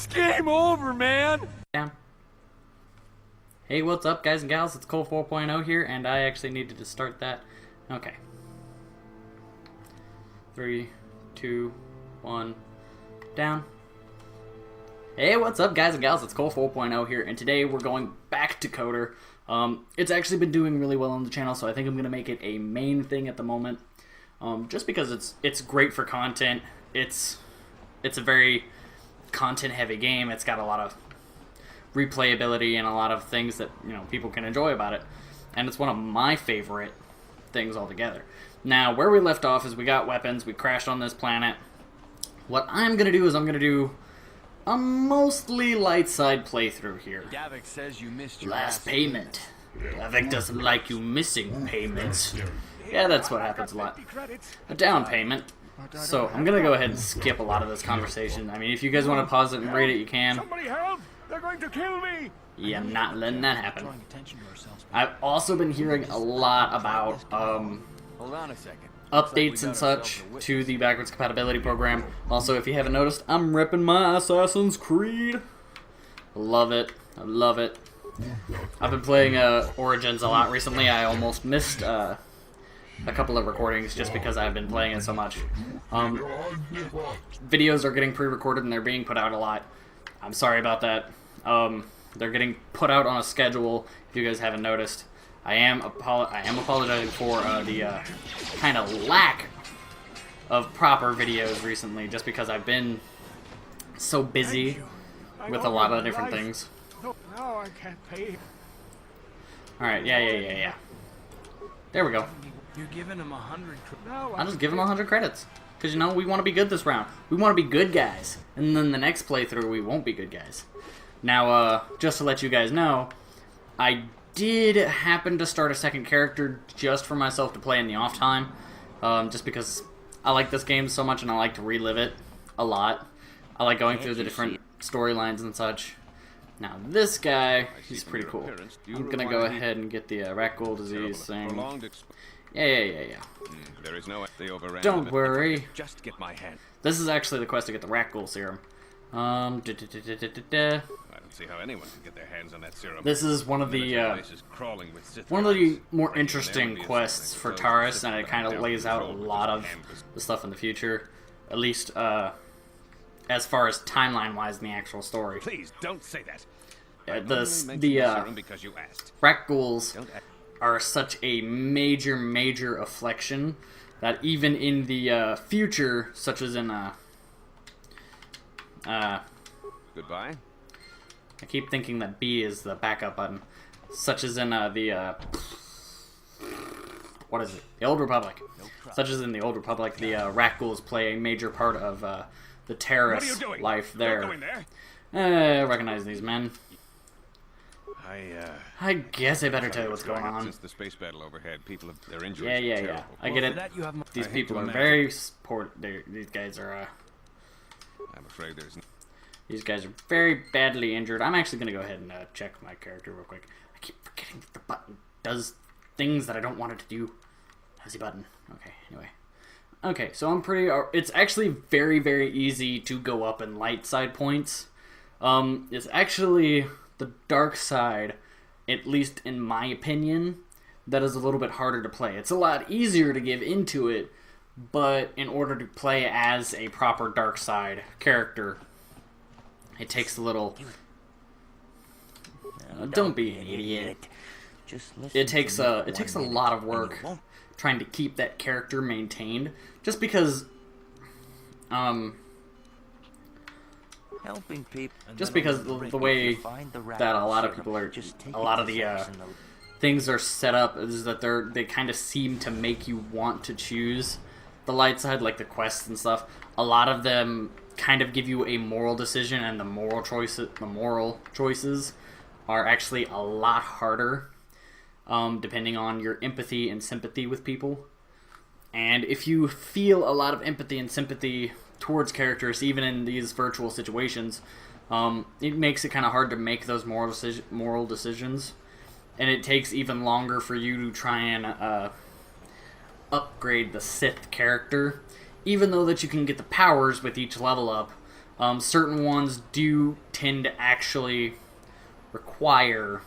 It's game over, man! Down. Hey, what's up, guys and gals? It's Cole 4.0 here, and I actually needed to start that. Okay. 3, 2, 1, down. Hey, what's up, guys and gals? It's Cole 4.0 here, and today we're going back to Coder. It's actually been doing really well on the channel, so I think I'm going to make it a main thing at the moment. Just because it's great for content. It's a very content-heavy game. It's got a lot of replayability and a lot of things that people can enjoy about it, and it's one of my favorite things altogether. Now, where we left off is we got weapons. We crashed on this planet. What I'm going to do is I'm going to do a mostly light side playthrough here. Davik says you missed your Last payment. Davik doesn't like you missing payments. Yeah, that's what happens a lot. A down payment. So I'm gonna go ahead and skip a lot of this conversation. I mean, if you guys want to pause it and read it, you can. Somebody help! They're going to kill me! Yeah, I'm not letting that happen. I've also been hearing a lot about Hold on a second. updates and such to the backwards compatibility program. Also, if you haven't noticed, I'm repping my Assassin's Creed. Love it. I love it. I've been playing Origins a lot recently. I almost missed a couple of recordings just because I've been playing it so much. Videos are getting pre-recorded and they're being put out a lot. I'm sorry about that. They're getting put out on a schedule, if you guys haven't noticed. I am apologizing for the kind of lack of proper videos recently, just because I've been so busy with a lot of different things. No, I can't pay. Alright, yeah. There we go. You're giving him 100. No, I'll just give him 100 credits. Because, we want to be good this round. We want to be good guys. And then the next playthrough, we won't be good guys. Now, just to let you guys know, I did happen to start a second character just for myself to play in the off time. Just because I like this game so much and I like to relive it a lot. I like going through the different storylines and such. Now, this guy, he's pretty cool. I'm going to go ahead and get the rat ghoul disease thing. Yeah. There is no Don't worry. Just get my hand. This is actually the quest to get the rat ghoul serum. I don't see how anyone can get their hands on that serum. This is one of the more interesting quests for Taurus, and it kind of lays out a lot of the stuff in the future, at least as far as timeline-wise in the actual story. Please don't say that. The rat ghouls are such a major affliction that even in the future, such as in Goodbye. I keep thinking that B is the backup button, such as in what is it? The Old Republic. Such as in the Old Republic, the rat ghouls play a major part of the terrorist life there. I recognize these men. I guess I better tell you what's going on. Since the space battle overhead, people have their injuries. Yeah. I get it. These people are very these guys are. I'm afraid there's. These guys are very badly injured. I'm actually gonna go ahead and check my character real quick. I keep forgetting that the button does things that I don't want it to do. How's the button? Okay. Anyway. Okay, so I'm pretty. It's actually very easy to go up in light side points. It's actually the dark side, at least in my opinion, that is a little bit harder to play. It's a lot easier to give into it, but in order to play as a proper dark side character, it takes a little. Don't be an idiot. It takes a lot of work trying to keep that character maintained, just because. Helping people. Just because the way that a lot of people are, a lot of the things are set up is that they kind of seem to make you want to choose the light side, like the quests and stuff. A lot of them kind of give you a moral decision, and the moral choices are actually a lot harder, depending on your empathy and sympathy with people. And if you feel a lot of empathy and sympathy towards characters, even in these virtual situations, it makes it kind of hard to make those moral decisions, and it takes even longer for you to try and upgrade the Sith character, even though that you can get the powers with each level up. Certain ones do tend to actually require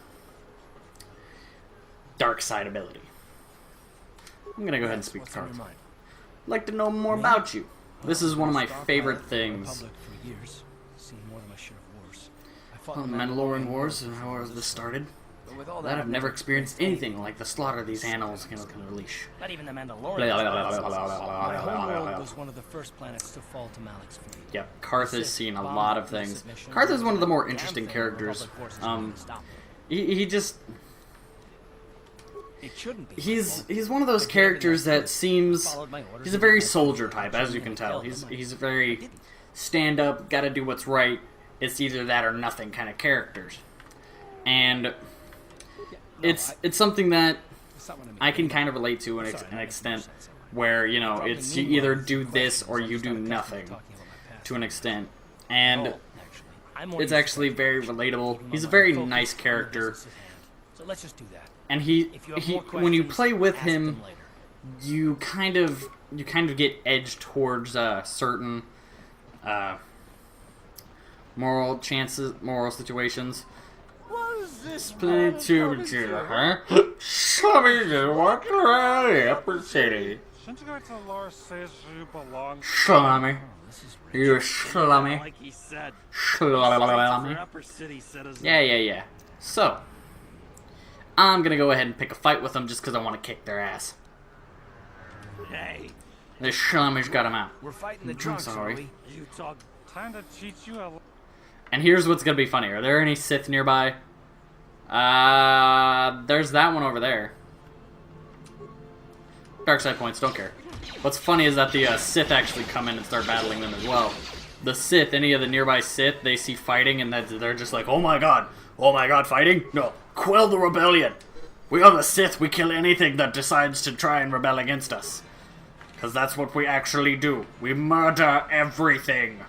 dark side ability. I'm gonna go ahead and speak to What's on Carth. your mind? I'd like to know more about you. This is one of my favorite things. Public for years, seen more than my share of wars. I fought Well, the Mandalorian Wars and how this started. But with all That I've never experienced anything like the slaughter these animals can unleash. Not even the Blah, Mandalorian. blah, blah, My blah, blah, blah, home blah, world blah. was one of the first planets to fall to Malik's fleet. Yep, Carth has seen a lot of things. Carth is one of the more interesting characters. He just... It shouldn't be. He's one of those characters that seems... He's a very soldier type, as you can tell. He's a very stand-up, gotta do what's right, it's either that or nothing kind of characters. And it's something that I can kind of relate to an extent where, you know, it's you either do this or you do nothing to an extent. And it's actually very relatable. He's a very nice character. So let's just do that. And he when you play with him, you kind of get edged towards certain moral situations. Plenty to do, huh? Somebody walk around the upper city. Slummy. You slummy. Like he said, Slummy. upper city citizens. Yeah. So, I'm gonna go ahead and pick a fight with them just because I want to kick their ass. Hey, This slummy's got him out. We're fighting the I'm drunks, sorry. are we? you talk. Time to teach you a. And here's what's gonna be funny. Are there any Sith nearby? There's that one over there. Dark side points, don't care. What's funny is that the Sith actually come in and start battling them as well. The Sith, any of the nearby Sith, they see fighting and they're just like, oh my god, fighting? No, quell the rebellion. We are the Sith, we kill anything that decides to try and rebel against us. Because that's what we actually do. We murder everything.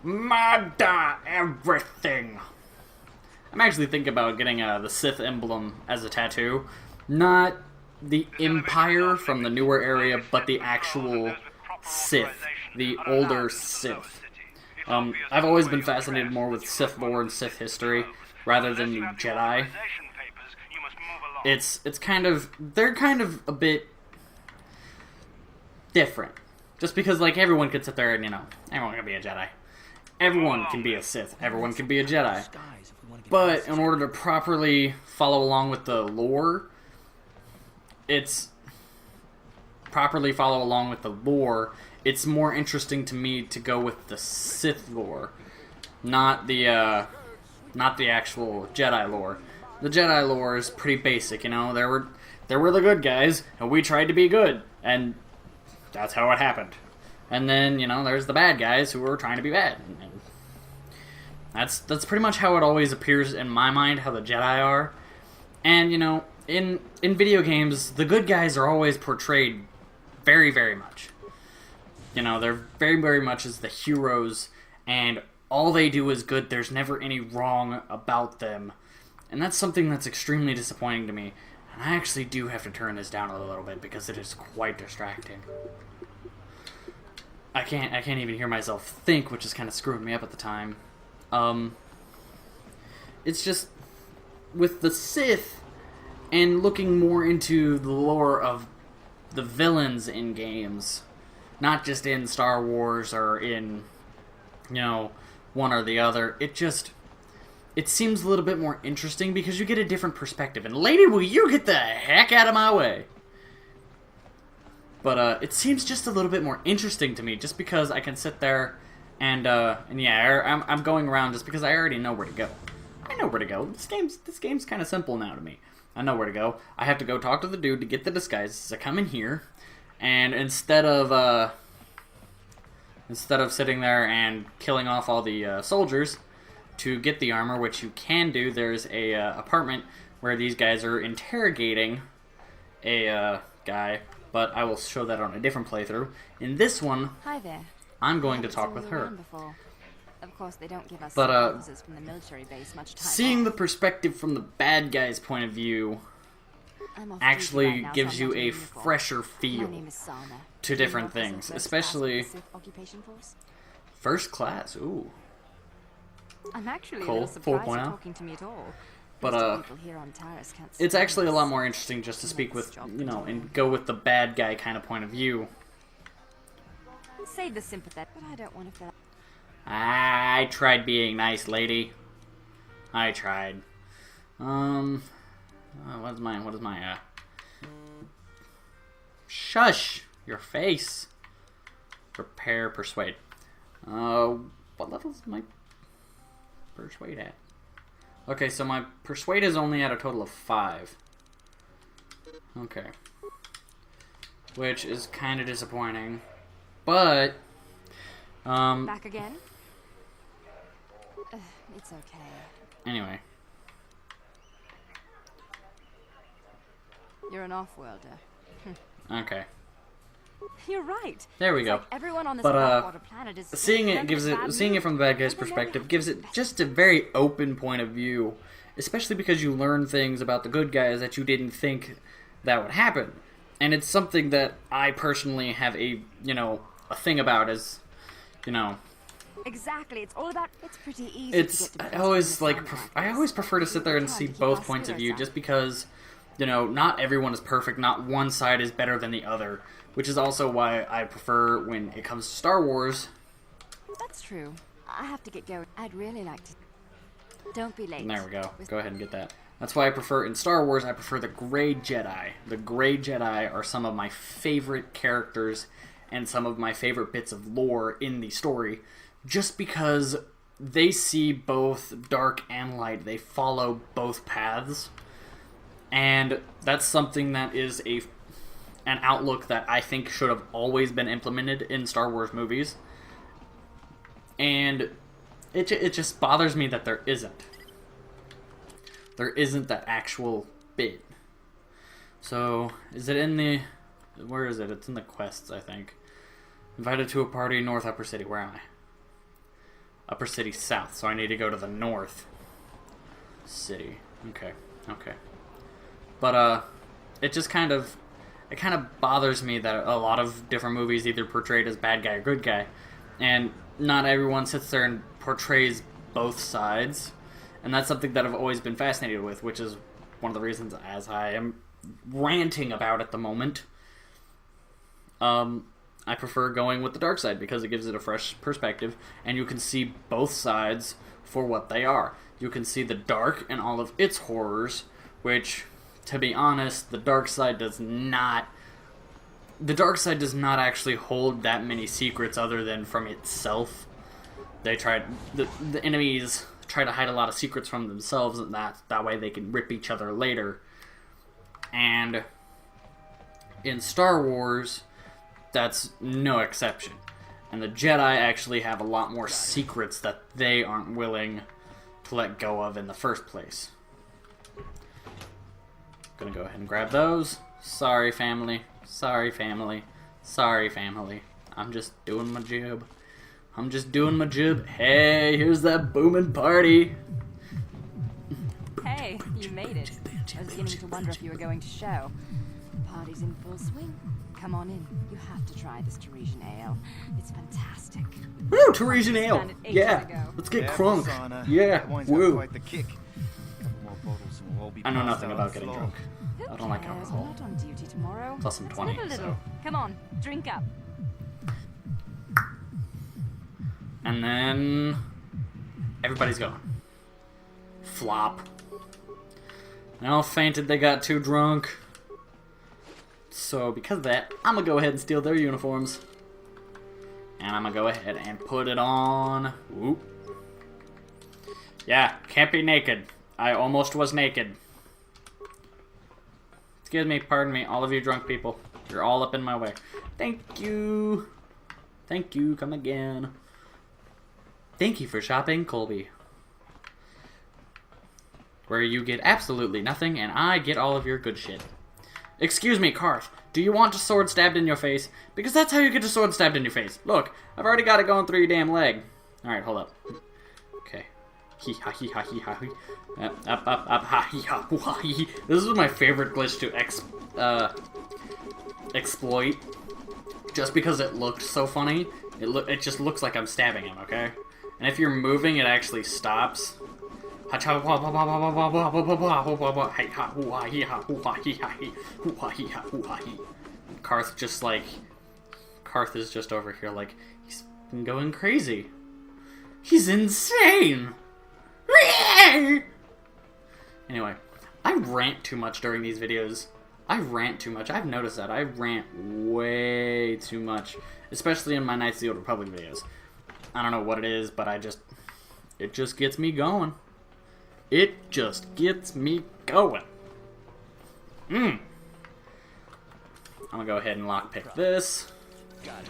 Murder everything. I'm actually thinking about getting the Sith emblem as a tattoo. Not the Empire from the newer area, but the actual Sith. The older Sith. I've always been fascinated more with Sith lore and Sith history, rather than the Jedi. It's kind of... They're kind of a bit different. Just because, like, everyone could sit there and, you know, everyone can be a Jedi. Everyone can be a Sith. Everyone can be a Jedi. But in order to properly follow along with the lore, it's more interesting to me to go with the Sith lore, not the actual Jedi lore. The Jedi lore is pretty basic, you know. There were the good guys, and we tried to be good, and that's how it happened. And then, you know, there's the bad guys who were trying to be bad. And that's pretty much how it always appears in my mind, how the Jedi are. And, you know, in video games, the good guys are always portrayed very, very much. You know, they're very, very much as the heroes, and all they do is good. There's never any wrong about them. And that's something that's extremely disappointing to me. And I actually do have to turn this down a little bit because it is quite distracting. I can't even hear myself think, which is kind of screwing me up at the time. It's just, with the Sith, and looking more into the lore of the villains in games, not just in Star Wars or in, you know, one or the other, it seems a little bit more interesting because you get a different perspective. And lady, will you get the heck out of my way? But it seems just a little bit more interesting to me, just because I can sit there and yeah, I'm going around just because I already know where to go. I know where to go. This game's kind of simple now to me. I know where to go. I have to go talk to the dude to get the disguises. I come in here, and instead of sitting there and killing off all the soldiers to get the armor, which you can do, there's a apartment where these guys are interrogating a guy. But I will show that on a different playthrough. In this one, Hi there. I'm going to talk with her. Of course, they don't give us But, officers from the military base much time seeing the off. perspective from the bad guy's point of view I'm off duty actually right now, so gives I'm you not in a uniform. fresher My feel name is Sana. to Do you different know if things, this is especially Sith occupation force? First class, ooh. I'm actually Cool. a little surprised 4.0. you're talking to me at all. But, Most of the people here on Tyrus can't it's stand actually a us. lot more interesting just to speak with, you know, and go with the bad guy kind of point of view. Save the sympathetic, but I don't want to feel. I tried being nice, lady. I tried. What is my, Shush! Your face. Repair, persuade. What level is my persuade at? Okay, so my persuade is only at a total of 5. Okay. Which is kind of disappointing. But, Back again? It's okay. anyway. You're an off-worlder. Okay. You're right. There we It's go. like everyone on this But, water planet is Seeing it from the bad guy's perspective gives it just a very open point of view, especially because you learn things about the good guys that you didn't think that would happen. And it's something that I personally have a thing about is, Exactly. It's all about. It's pretty easy. it's to get I always prefer to sit there and see both points of view, just because not everyone is perfect, not one side is better than the other, which is also why I prefer when it comes to Star Wars. That's true. I have to get going. I'd really like to. Don't be late. And there we go. Go ahead and get that. That's why I prefer, in Star Wars, I prefer the Grey Jedi. The Grey Jedi are some of my favorite characters and some of my favorite bits of lore in the story, just because they see both dark and light. They follow both paths. And that's something that is an outlook that I think should have always been implemented in Star Wars movies. And it just bothers me that there isn't. There isn't that actual bit. So, is it in the... Where is it? It's in the quests, I think. Invited to a party in North Upper City. Where am I? Upper City South. So I need to go to the North City. Okay. But, it just kind of bothers me that a lot of different movies either portrayed as bad guy or good guy. And not everyone sits there and portrays both sides. And that's something that I've always been fascinated with, which is one of the reasons, as I am ranting about at the moment, I prefer going with the dark side, because it gives it a fresh perspective, and you can see both sides for what they are. You can see the dark and all of its horrors, which, to be honest, the dark side does not actually hold that many secrets other than from itself. The enemies try to hide a lot of secrets from themselves, and that way they can rip each other later. And in Star Wars, that's no exception. And the Jedi actually have a lot more secrets that they aren't willing to let go of in the first place. Gonna go ahead and grab those. Sorry, family. I'm just doing my job. Hey, here's that booming party. Hey, you made it. I was beginning to wonder if you were going to show. The party's in full swing. Come on in. You have to try this Teresian ale. It's fantastic. Woo, Teresian ale. Found it ages Yeah, ago. let's get crunk. Yeah, woo. Quite the kick. Couple more bottles and we'll all be I know passed nothing out about on the getting floor. drunk. Who I don't like cares? alcohol. I'm not on duty tomorrow. Plus I'm Let's 20, live a little. so. Come on, drink up. And then everybody's going. Flop. They all fainted, they got too drunk. So because of that, I'm gonna go ahead and steal their uniforms. And I'm gonna go ahead and put it on. Whoop. Yeah, can't be naked. I almost was naked. Excuse me, pardon me, all of you drunk people. You're all up in my way. Thank you. Thank you, come again. Thank you for shopping, Colby. Where you get absolutely nothing, and I get all of your good shit. Excuse me, Karth. Do you want a sword stabbed in your face? Because that's how you get a sword stabbed in your face. Look, I've already got it going through your damn leg. Alright, hold up. Okay. Hee-ha-hee-ha-hee-ha-hee. Up-up-up-ha-hee-ha-hoo-ha-hee. This is my favorite glitch to exploit. Just because it looked so funny. It just looks like I'm stabbing him, okay? And if you're moving, it actually stops. Karth just like... Karth is just over here like, he's been going crazy. He's insane! Anyway, I rant too much during these videos. I rant too much. I've noticed that. I rant way too much. Especially in my Knights of the Old Republic videos. I don't know what it is, but it just gets me going. It just gets me going. I'm gonna go ahead and lockpick this. Got it.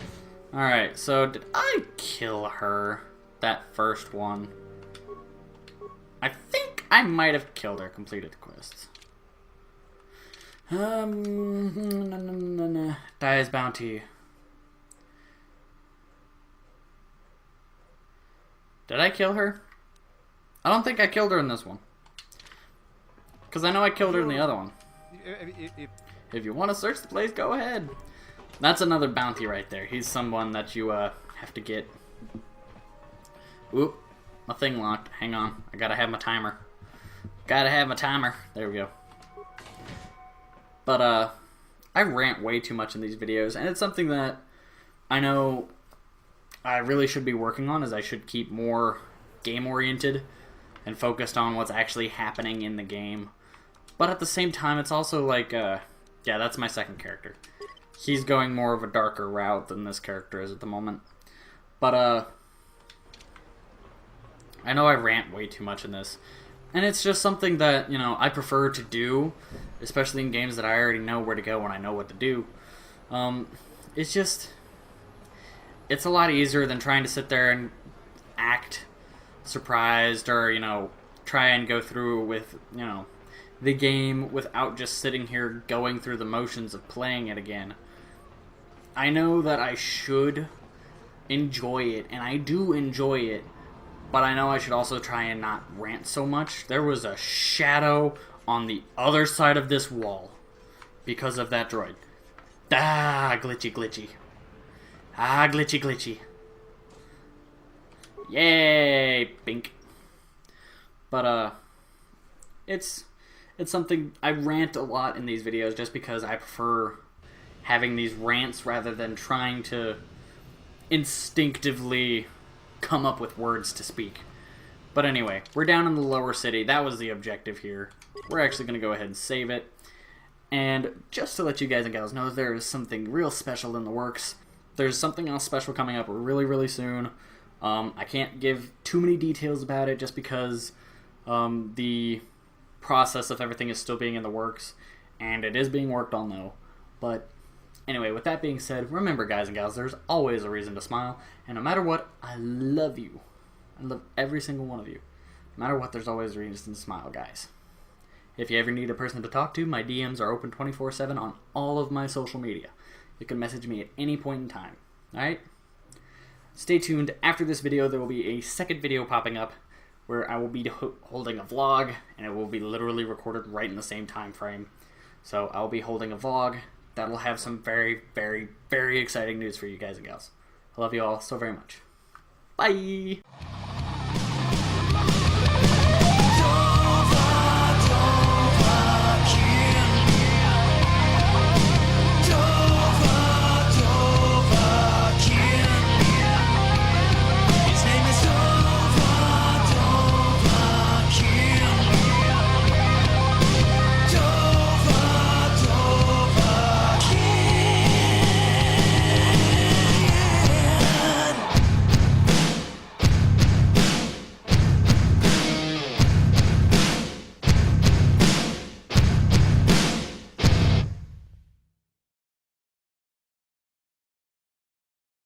Alright, so did I kill her? That first one. I think I might have killed her, completed the quests. Dies bounty. Did I kill her? I don't think I killed her in this one. Because I know I killed her in the other one. If you want to search the place, go ahead. That's another bounty right there. He's someone that you have to get. Oop. My thing locked. Hang on. I gotta have my timer. Gotta have my timer. There we go. But, I rant way too much in these videos, and it's something that I know I really should be working on, is I should keep more game-oriented and focused on what's actually happening in the game. But at the same time, it's also like, yeah, that's my second character. He's going more of a darker route than this character is at the moment. But, I know I rant way too much in this. And it's just something that, you know, I prefer to do, especially in games that I already know where to go and I know what to do. It's just... It's a lot easier than trying to sit there and act surprised or, you know, try and go through with, you know, the game without just sitting here going through the motions of playing it again. I know that I should enjoy it, and I do enjoy it, but I know I should also try and not rant so much. There was a shadow on the other side of this wall because of that droid. Ah, glitchy, glitchy. Ah, glitchy, glitchy. Yay, bink. But, it's something I rant a lot in these videos just because I prefer having these rants rather than trying to instinctively come up with words to speak. But anyway, we're down in the lower city. That was the objective here. We're actually going to go ahead and save it. And just to let you guys and gals know, there is something real special in the works. There's something else special coming up really, really soon. I can't give too many details about it just because the process of everything is still being in the works. And it is being worked on, though. But anyway, with that being said, remember, guys and gals, there's always a reason to smile. And no matter what, I love you. I love every single one of you. No matter what, there's always a reason to smile, guys. If you ever need a person to talk to, my DMs are open 24/7 on all of my social media. You can message me at any point in time. Alright? Stay tuned. After this video, there will be a second video popping up where I will be holding a vlog, and it will be literally recorded right in the same time frame. So I'll be holding a vlog that'll have some very, very, very exciting news for you guys and gals. I love you all so very much. Bye!